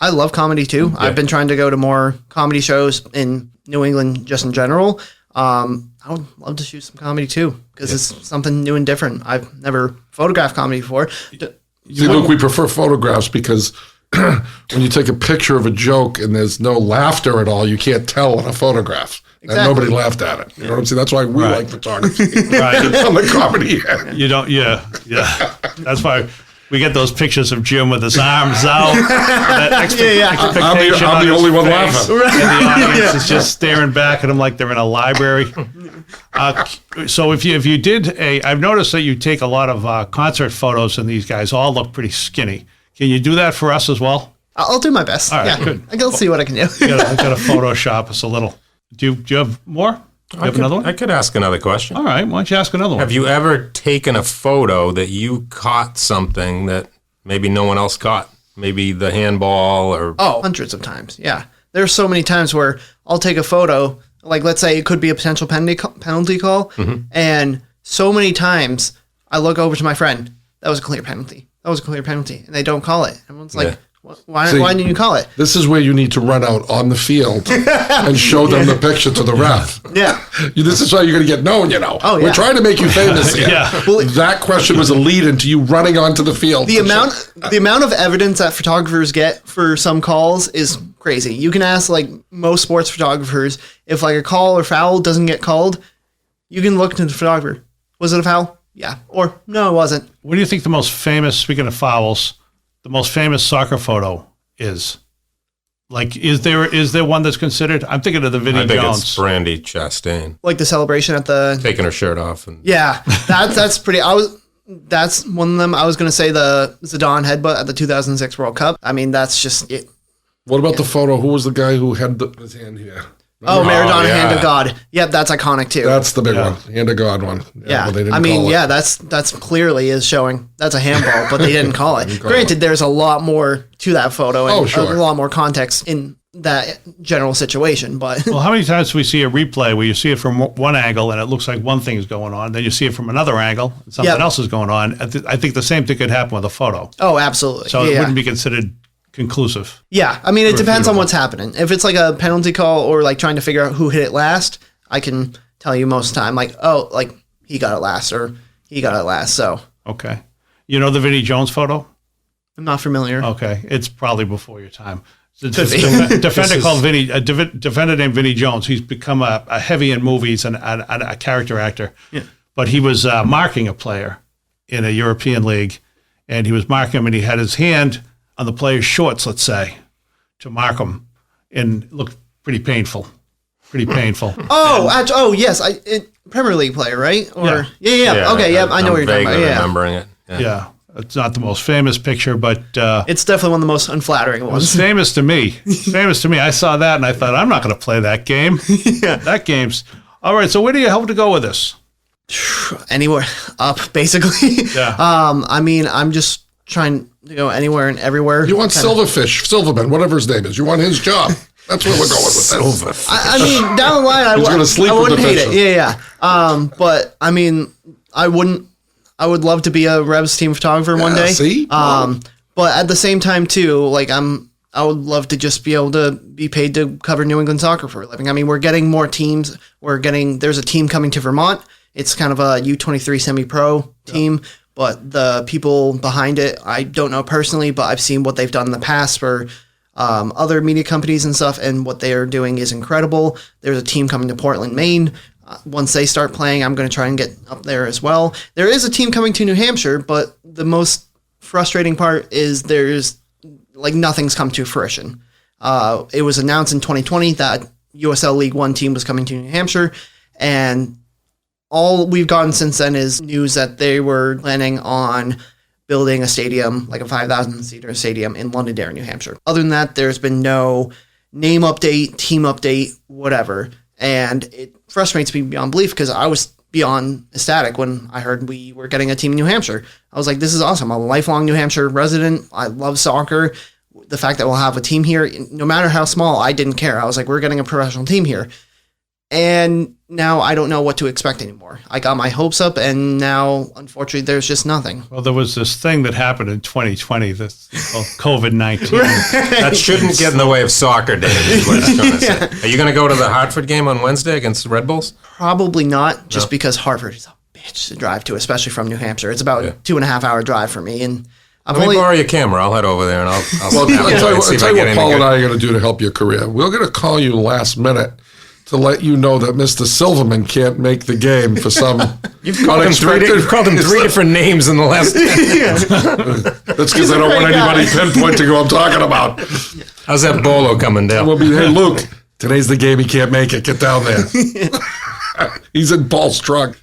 I love comedy too. Yeah. I've been trying to go to more comedy shows in New England just in general. I would love to shoot some comedy too because it's something new and different. I've never photographed comedy before. See, Luke, we prefer photographs because when you take a picture of a joke and there's no laughter at all, you can't tell on a photograph. Exactly. And nobody laughed at it. You know what I'm saying? That's why we like photography. Right. On the comedy end. You don't, yeah. That's why we get those pictures of Jim with his arms out. I'm the only one laughing. Right. And the audience is just staring back at him like they're in a library. So if you did I've noticed that you take a lot of concert photos and these guys all look pretty skinny. Can you do that for us as well? I'll do my best. All right, good. I'll see what I can do. I got to Photoshop us a little. Do you have more? Do you have another one? I could ask another question. All right, why don't you ask another one? Have you ever taken a photo that you caught something that maybe no one else caught? Maybe the handball or... Oh, hundreds of times, yeah. There's so many times where I'll take a photo, like let's say it could be a potential penalty call, and so many times I look over to my friend, that was a clear penalty. That was a clear penalty, and they don't call it. Everyone's like, why didn't you call it? This is where you need to run out on the field and show them the picture to the ref. Yeah. This is how you're going to get known, you know. Oh, yeah. We're trying to make you famous here. Yeah. Well, that question was a lead into you running onto the field. The amount of evidence that photographers get for some calls is crazy. You can ask like most sports photographers, if like a call or foul doesn't get called, you can look to the photographer. Was it a foul? Yeah. Or no, it wasn't. What do you think the most famous, speaking of fouls, the most famous soccer photo is? Like, is there one that's considered? I'm thinking of the Vinnie Jones. I think it's Brandy Chastain. Like the celebration at the... Taking her shirt off. And yeah, that's pretty... That's one of them. I was going to say the Zidane headbutt at the 2006 World Cup. I mean, that's just it. What about the photo? Who was the guy who had his hand here? Maradona, Hand of God. Yep, that's iconic too. That's the big one, Hand of God one. Yeah, I mean, that's clearly is showing that's a handball, but they didn't call it. Granted, there's a lot more to that photo and a lot more context in that general situation. But well, how many times do we see a replay where you see it from one angle and it looks like one thing's going on, then you see it from another angle and something else is going on? I think the same thing could happen with a photo. Oh, absolutely. So it wouldn't be considered conclusive. Yeah, I mean, it depends on what's happening. If it's like a penalty call or like trying to figure out who hit it last, I can tell you most of the time, like, oh, like he got it last or he got it last. So okay, you know the Vinnie Jones photo? I'm not familiar. Okay, it's probably before your time. A defender named Vinnie Jones. He's become a heavy in movies and a character actor. Yeah. But he was marking a player in a European league, and he was marking him, and he had his hand on the player's shorts, let's say, to mark him. and looked pretty painful. Pretty painful. Yes, Premier League player, right? Or yeah. Okay, yeah, I know what you're talking about. Yeah, remembering it. Yeah, it's not the most famous picture, but it's definitely one of the most unflattering ones. It was famous to me. Famous to me. I saw that and I thought, I'm not going to play that game. That game's all right. So where do you hope to go with this? Anywhere up, basically. Yeah. I mean, I'm just trying to go anywhere and everywhere. You want Silverman, whatever his name is. You want his job. That's where we're going with this. I mean, down the line, I wouldn't hate it. Yeah. But I mean, I would love to be a Revs team photographer one day. See? But at the same time too, like I would love to just be able to be paid to cover New England soccer for a living. I mean, we're getting more teams. There's a team coming to Vermont. It's kind of a U23 semi-pro team, but the people behind it, I don't know personally, but I've seen what they've done in the past for other media companies and stuff, and what they are doing is incredible. There's a team coming to Portland, Maine. Once they start playing, I'm going to try and get up there as well. There is a team coming to New Hampshire, but the most frustrating part is there's nothing's come to fruition. It was announced in 2020 that USL League One team was coming to New Hampshire, and all we've gotten since then is news that they were planning on building a stadium, like a 5,000-seater stadium in Londonderry, New Hampshire. Other than that, there's been no name update, team update, whatever. And it frustrates me beyond belief because I was beyond ecstatic when I heard we were getting a team in New Hampshire. I was like, this is awesome. I'm a lifelong New Hampshire resident. I love soccer. The fact that we'll have a team here, no matter how small, I didn't care. I was like, we're getting a professional team here. And now I don't know what to expect anymore. I got my hopes up, and now, unfortunately, there's just nothing. Well, there was this thing that happened in 2020, this COVID-19. That shouldn't get in the way of soccer days, is what I'm trying to say. Are you going to go to the Hartford game on Wednesday against the Red Bulls? Probably not, just because Hartford is a bitch to drive to, especially from New Hampshire. It's about a 2.5-hour drive for me, and Let me borrow your camera. I'll head over there and I'll tell you what Paul and I are going to do to help your career. We're going to call you last minute to let you know that Mr. Silverman can't make the game for some You've called him three different names in the last 10 minutes. That's because I don't want anybody pinpointing who I'm talking about. How's that Bolo coming down? We'll be, hey, Luke, today's the game. He can't make it. Get down there. He's in Paul's truck.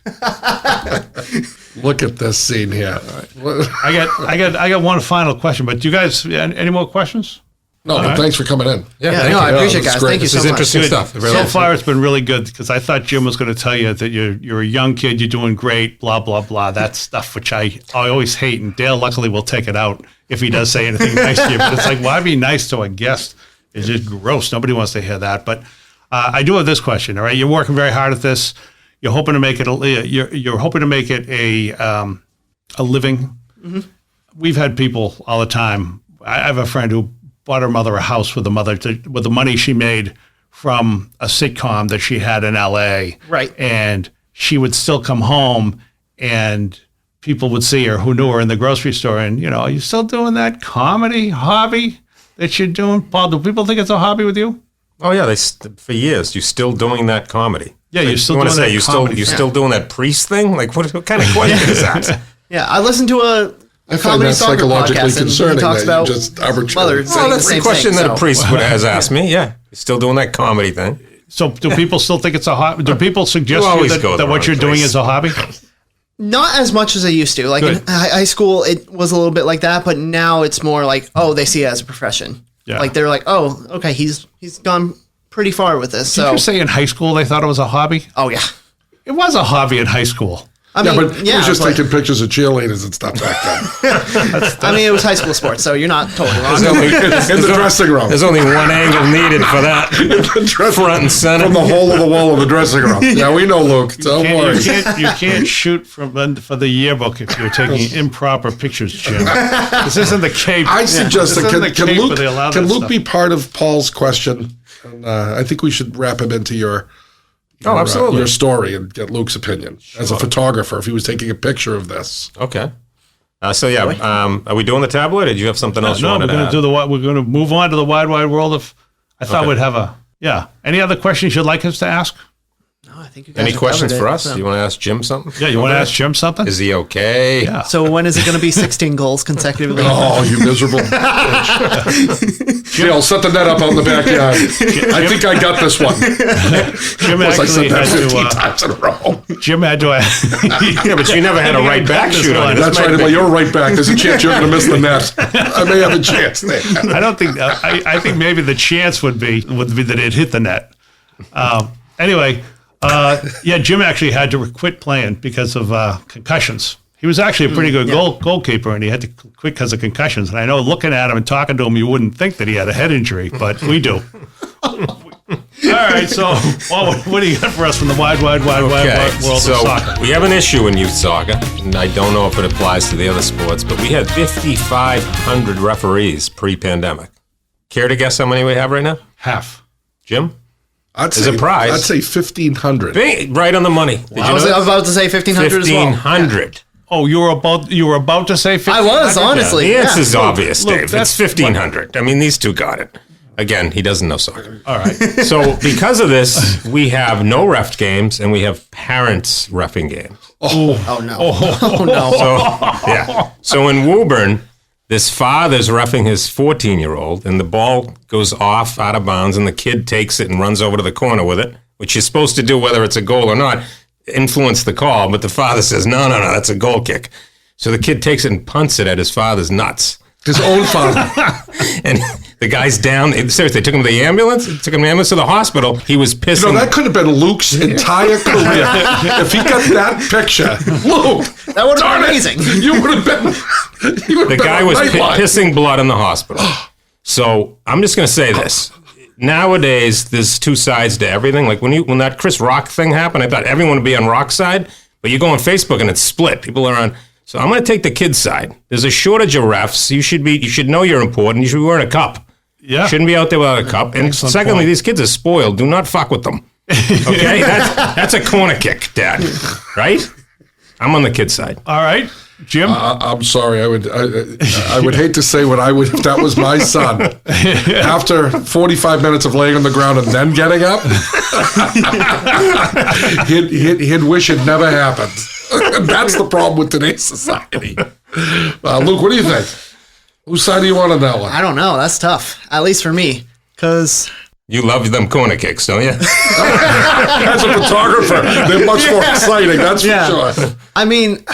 Look at this scene here. I got one final question, but do you guys any more questions? No, but thanks for coming in. I appreciate it, guys. Thank you so much. This is interesting stuff. So far, it's been really good because I thought Jim was going to tell you that you're a young kid, you're doing great, blah, blah, blah. That stuff, which I always hate. And Dale, luckily, will take it out if he does say anything nice to you. But it's like, why be nice to a guest? It's just gross. Nobody wants to hear that. But I do have this question, all right? You're working very hard at this. You're hoping to make it you're hoping to make it a living. Mm-hmm. We've had people all the time. I have a friend who bought her mother a house with the money she made from a sitcom that she had in LA. Right. And she would still come home and people would see her who knew her in the grocery store and, are you still doing that comedy hobby that you're doing? Paul, do people think it's a hobby with you? Oh yeah, for years you're still doing that comedy. Yeah, you're still doing that comedy. You're still doing that priest thing? Like what kind of question is that? Yeah, I listened to I find that psychologically concerning that you just arbitrarily. Well, that's the question that a priest has asked me. Yeah, you're still doing that comedy thing. So do people still think it's a hobby? Do people suggest to you that what you're doing is a hobby? Not as much as I used to. Like in high school, it was a little bit like that, but now it's more like, they see it as a profession. Yeah. Like they're like, okay, he's gone pretty far with this. Did you say in high school they thought it was a hobby? Oh yeah, it was a hobby in high school. But he was just taking pictures of cheerleaders and stuff back then. It was high school sports, so you're not totally wrong. In the dressing room. There's only one angle needed for that. Front and center. From the hole of the wall of the dressing room. Yeah, we know, Luke. Don't worry. You can't shoot for the yearbook if you're taking improper pictures, Jim. This isn't the Cape. I suggest that can Luke be part of Paul's question? And, I think we should wrap him into your story and get Luke's opinion as a photographer if he was taking a picture of this. Okay. Are we doing the tabloid, or do you have something else? No, we're going to move on to the wide world of. I thought we'd have any other questions you'd like us to ask? No, I think you guys Any have questions covered for it, us? so. Do you want to ask Jim something? Yeah, you want to ask Jim something? Is he okay? Yeah. So when is it going to be 16 goals consecutively? Oh, you miserable bitch. Jill, set the net up out in the backyard. I think I got this one. Jim I said actually that had 15 to. times in a row. Jim had to. Yeah, but you never had a right back shoot on it. That's right. Well, you're right back. There's a chance you're going to miss the net. I may have a chance there. I don't think. I think maybe the chance would be that it hit the net. Anyway, yeah, Jim actually had to quit playing because of concussions. He was actually a pretty good goalkeeper, and he had to quit because of concussions. And I know, looking at him and talking to him, you wouldn't think that he had a head injury, but we do. All right, so what do you got for us from the wide world of soccer? We have an issue in youth soccer, and I don't know if it applies to the other sports, but we had 5,500 referees pre-pandemic. Care to guess how many we have right now? Half. Jim? As a prize. I'd say 1,500. Right on the money. Did you I was about to say 1,500 as well. 1,500. Oh, you were about to say 15? I was, honestly. The answer's obvious, Look, Dave. that's It's 1,500. I mean, these two got it. Again, he doesn't know soccer. All right. So because of this, we have no ref games, and we have parents reffing games. Oh, no. Oh, no. So, yeah. So in Woburn, this father's reffing his 14-year-old, and the ball goes off out of bounds, and the kid takes it and runs over to the corner with it, which you're supposed to do whether it's a goal or not, influence the call. But the father says, no, that's a goal kick. So the kid takes it and punts it at his father's nuts. His own father. And the guy's down. Seriously, they took him to the ambulance. Took him to the ambulance to the hospital. He was pissing. You know, that could have been Luke's entire career. If he got that picture, Luke, That would have been amazing. You would have been. The guy was pissing blood in the hospital. So I'm just going to say this. Nowadays, there's two sides to everything. Like when that Chris Rock thing happened, I thought everyone would be on Rock's side. But you go on Facebook and it's split. People are on. So I'm going to take the kids' side. There's a shortage of refs. You should know you're important. You should be wearing a cup. Yeah. Shouldn't be out there without a cup. And Excellent secondly, point. these kids are spoiled. Do not fuck with them. Okay? That's a corner kick, Dad. Right? I'm on the kids' side. All right. Jim? I'm sorry. I would hate to say what I would if that was my son. After 45 minutes of laying on the ground and then getting up, he'd wish it never happened. That's the problem with today's society. Luke, what do you think? Whose side do you want on that one? I don't know. That's tough, at least for me, because You love them corner kicks, don't you? As a photographer, they're much more exciting, that's for sure. I mean,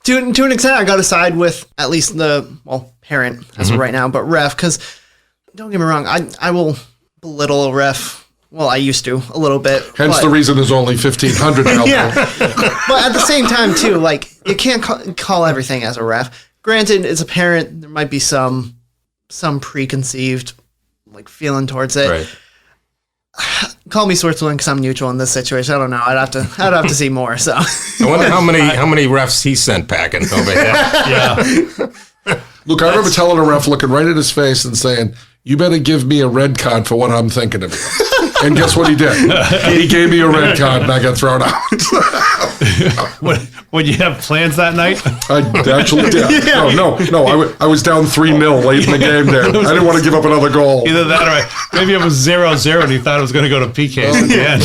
to an extent, I got to side with at least the parent as of right now, but ref, because don't get me wrong, I will belittle a ref. Well, I used to a little bit. Hence the reason there's only 1,500 out there. But at the same time, too, like you can't call everything as a ref. Granted, as a parent, there might be some preconceived like feeling towards it. Right. Call me Switzerland because I'm neutral in this situation. I don't know. I'd have to see more. So I wonder how many refs he sent packing over here. Yeah. Look, I remember telling a ref, looking right at his face and saying, "You better give me a red card for what I'm thinking of you." And guess what he did? He gave me a red card and I got thrown out. Would you have plans that night? I actually did. No. I was down 3-0 late in the game there. I didn't want to give up another goal. Either that or maybe it was 0-0 and he thought it was going to go to PKs at the end.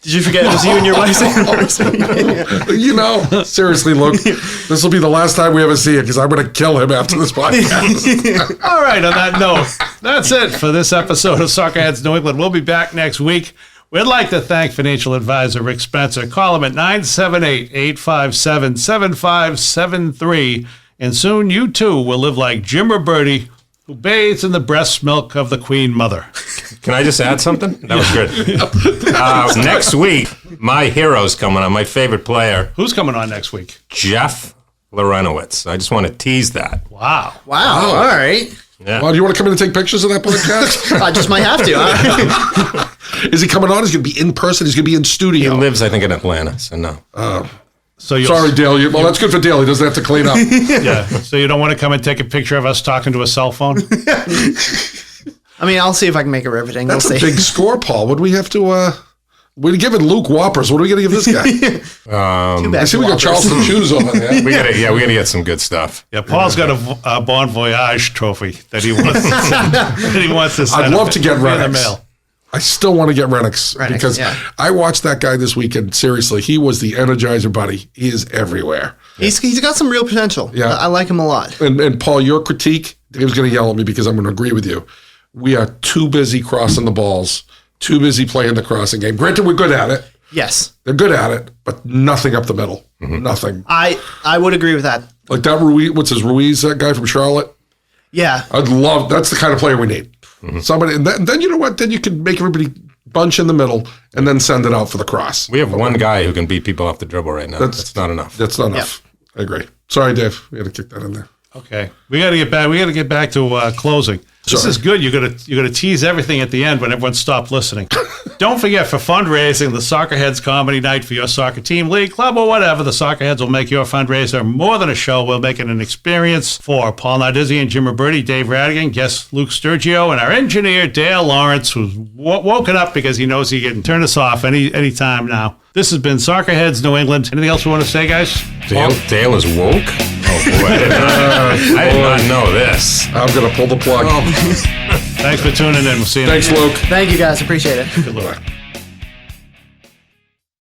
did you forget it was you and your wife's anniversary? You know, seriously, look, this will be the last time we ever see it because I'm going to kill him after this podcast. All right, on that note, that's it for this episode of Soccerheads New England. We'll be back next week. We'd like to thank financial advisor Rick Spencer. Call him at 978-857-7573. And soon you too will live like Jim Ruberti, who bathes in the breast milk of the Queen Mother. Can I just add something? That was good. Next week, my hero's coming on, my favorite player, Who's coming on next week? Jeff Lorenowitz. I just want to tease that. Wow. Wow. All right. Yeah. Well, do you want to come in and take pictures of that podcast? I just might have to. Huh? Is he coming on? He's going to be in person. He's going to be in He studio. lives, I think, in Atlanta, so no. So you'll, Sorry, Dale. Well, that's good for Dale. He doesn't have to clean up. Yeah. So you don't want to come and take a picture of us talking to a cell phone? I mean, I'll see if I can make it riveting. That's we'll a see. big score, Paul. Would we have to... We're giving Luke Whoppers. What are we going to give this guy? Too bad I see we got Whoppers. Charleston shoes over there. We gotta get some good stuff. Yeah, Paul's got a Bon Voyage trophy that he wants to send I'd love to get in the Rex. mail. I still want to get Renix because yeah. I watched that guy this weekend. Seriously, he was the Energizer Bunny. He is everywhere. He's got some real potential. Yeah. I like him a lot. And Paul, your critique, Dave's going to yell at me because I'm going to agree with you. We are too busy crossing the balls, too busy playing the crossing game. Granted, we're good at it. Yes. They're good at it, but nothing up the middle. Nothing. I would agree with that. Like that Ruiz, what's his Ruiz, that guy from Charlotte? Yeah. That's the kind of player we need. Somebody, and then you know what? Then you can make everybody bunch in the middle and then send it out for the cross. We have one guy who can beat people off the dribble right now. That's not enough. That's not enough. I agree. Sorry, Dave. We had to kick that in there. Okay, we got to get back. We got to get back to closing. This is good. You're gonna tease everything at the end when everyone stopped listening. Don't forget, for fundraising, the Soccerheads Comedy Night for your soccer team, league, club, or whatever, the Soccerheads will make your fundraiser more than a show. We'll make it an experience for Paul Nardizzi and Jim Ruberti, Dave Rattigan, guest Luke Stergiou, and our engineer Dale Lawrence, who's woken up because he knows he can turn us off any time now. This has been Soccerheads New England. Anything else we want to say, guys? Dale is woke? Oh, boy. I did not know this. I'm going to pull the plug. Thanks for tuning in. We'll see you next Thanks, Luke. Thank you, guys. Appreciate it. Good luck.